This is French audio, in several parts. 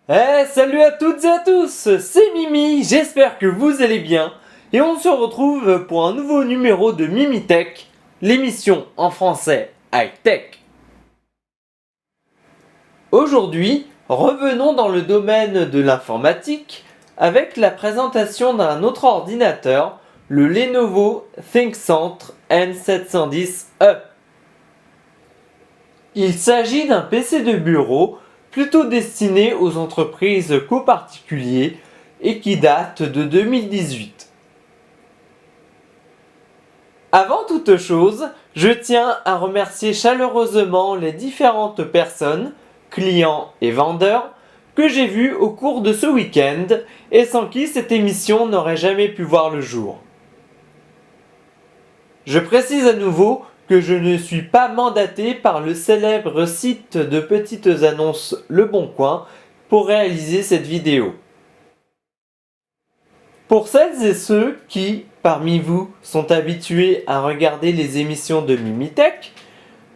Salut à toutes et à tous, c'est Mimi, j'espère que vous allez bien et on se retrouve pour un nouveau numéro de Mimi Tech, l'émission en français high-tech. Aujourd'hui, revenons dans le domaine de l'informatique avec la présentation d'un autre ordinateur, le Lenovo ThinkCentre N710E. Il s'agit d'un PC de bureau plutôt destiné aux entreprises qu'aux particuliers et qui date de 2018. Avant toute chose, je tiens à remercier chaleureusement les différentes personnes, clients et vendeurs, que j'ai vus au cours de ce week-end et sans qui cette émission n'aurait jamais pu voir le jour. Je précise à nouveau que je ne suis pas mandaté par le célèbre site de petites annonces Le Bon Coin pour réaliser cette vidéo. Pour celles et ceux qui, parmi vous, sont habitués à regarder les émissions de Mimitech,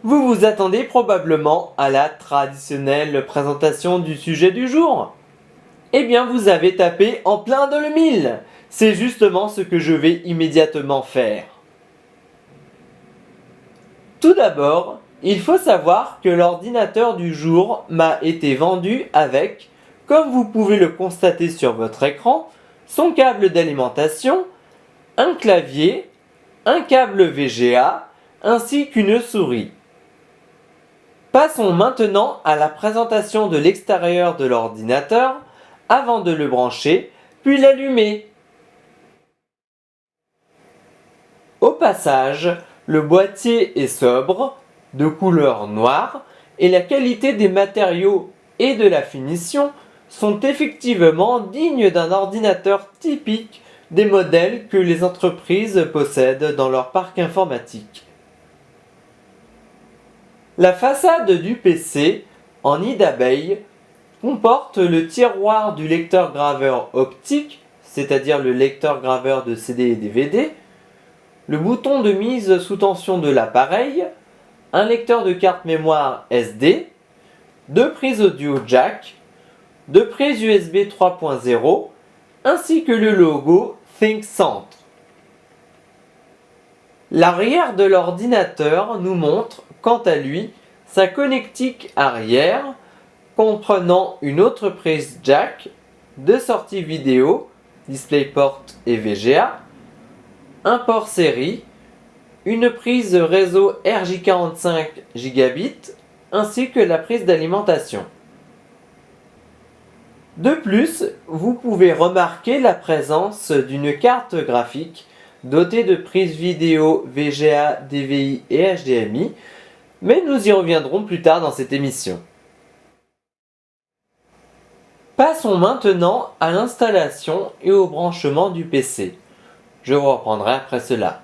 vous vous attendez probablement à la traditionnelle présentation du sujet du jour. Eh bien, vous avez tapé en plein dans le mille. C'est justement ce que je vais immédiatement faire. Tout d'abord, il faut savoir que l'ordinateur du jour m'a été vendu avec, comme vous pouvez le constater sur votre écran, son câble d'alimentation, un clavier, un câble VGA ainsi qu'une souris. Passons maintenant à la présentation de l'extérieur de l'ordinateur avant de le brancher puis l'allumer. Au passage, le boîtier est sobre, de couleur noire, et la qualité des matériaux et de la finition sont effectivement dignes d'un ordinateur typique des modèles que les entreprises possèdent dans leur parc informatique. La façade du PC, en nid d'abeille, comporte le tiroir du lecteur graveur optique, c'est-à-dire le lecteur graveur de CD et DVD, le bouton de mise sous tension de l'appareil, un lecteur de carte mémoire SD, deux prises audio jack, deux prises USB 3.0, ainsi que le logo ThinkCentre. L'arrière de l'ordinateur nous montre, quant à lui, sa connectique arrière, comprenant une autre prise jack, deux sorties vidéo, DisplayPort et VGA, un port série, une prise réseau RJ45 Gigabit ainsi que la prise d'alimentation. De plus, vous pouvez remarquer la présence d'une carte graphique dotée de prises vidéo VGA, DVI et HDMI, mais nous y reviendrons plus tard dans cette émission. Passons maintenant à l'installation et au branchement du PC. Je vous reprendrai après cela.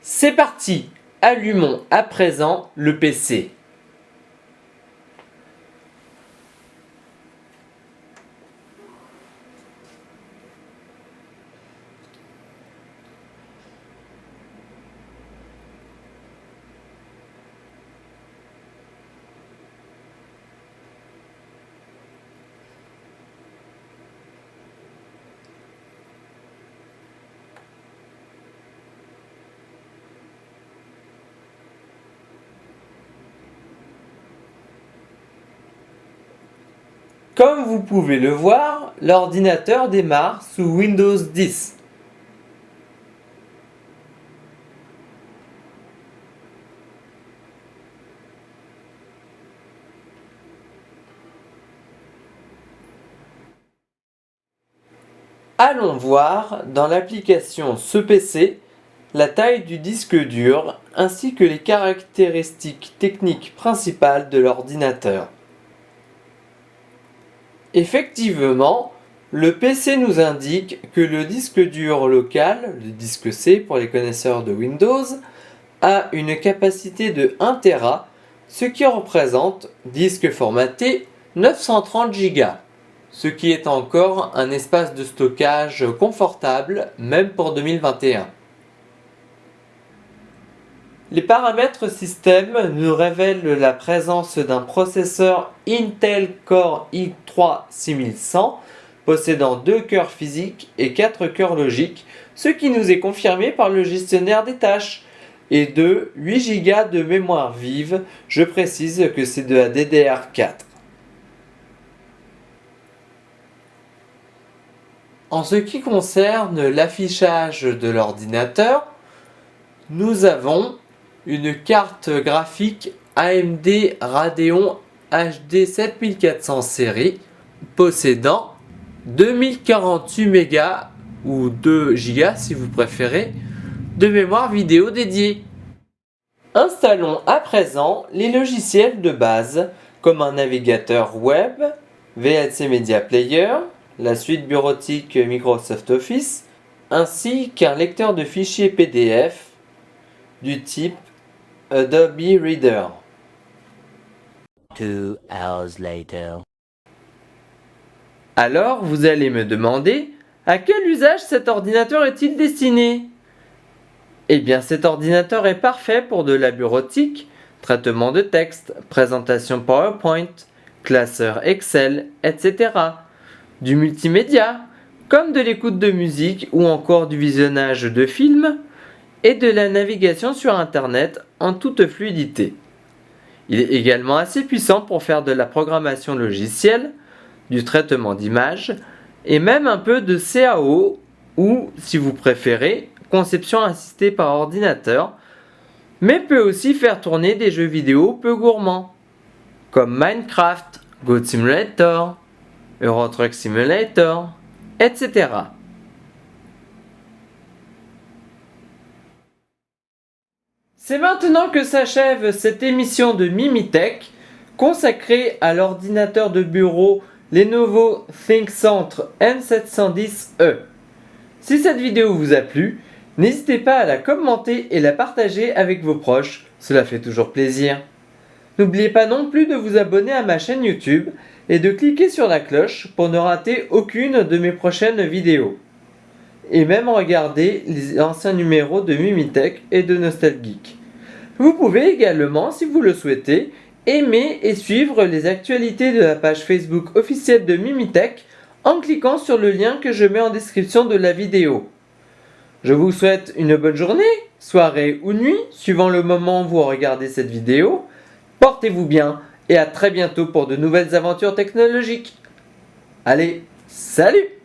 C'est parti, allumons à présent le PC. Comme vous pouvez le voir, l'ordinateur démarre sous Windows 10. Allons voir dans l'application Ce PC la taille du disque dur ainsi que les caractéristiques techniques principales de l'ordinateur. Effectivement, le PC nous indique que le disque dur local, le disque C pour les connaisseurs de Windows, a une capacité de 1 Tera, ce qui représente, disque formaté, 930 Go. ce qui est encore un espace de stockage confortable, même pour 2021. Les paramètres système nous révèlent la présence d'un processeur Intel Core i3 6100 possédant 2 cœurs physiques et 4 cœurs logiques, ce qui nous est confirmé par le gestionnaire des tâches, et de 8 Go de mémoire vive, je précise que c'est de la DDR4. En ce qui concerne l'affichage de l'ordinateur, nous avons une carte graphique AMD Radeon HD 7400 série possédant 2048 Mb ou 2 Go si vous préférez de mémoire vidéo dédiée. Installons à présent les logiciels de base comme un navigateur web, VLC Media Player, la suite bureautique Microsoft Office, ainsi qu'un lecteur de fichiers PDF du type Adobe Reader. 2 hours later. Alors, vous allez me demander, à quel usage cet ordinateur est-il destiné? Eh bien, cet ordinateur est parfait pour de la bureautique, traitement de texte, présentation PowerPoint, classeur Excel, etc. Du multimédia, comme de l'écoute de musique ou encore du visionnage de films, et de la navigation sur Internet en toute fluidité. Il est également assez puissant pour faire de la programmation logicielle, du traitement d'images et même un peu de CAO ou, si vous préférez, conception assistée par ordinateur, mais peut aussi faire tourner des jeux vidéo peu gourmands, comme Minecraft, Goat Simulator, Euro Truck Simulator, etc. C'est maintenant que s'achève cette émission de Mimitech consacrée à l'ordinateur de bureau Lenovo ThinkCentre M710E. Si cette vidéo vous a plu, n'hésitez pas à la commenter et la partager avec vos proches, cela fait toujours plaisir. N'oubliez pas non plus de vous abonner à ma chaîne YouTube et de cliquer sur la cloche pour ne rater aucune de mes prochaines vidéos. Et même regarder les anciens numéros de Mimitech et de Nostalgeek. Vous pouvez également, si vous le souhaitez, aimer et suivre les actualités de la page Facebook officielle de Mimitech en cliquant sur le lien que je mets en description de la vidéo. Je vous souhaite une bonne journée, soirée ou nuit, suivant le moment où vous regardez cette vidéo. Portez-vous bien et à très bientôt pour de nouvelles aventures technologiques. Allez, salut!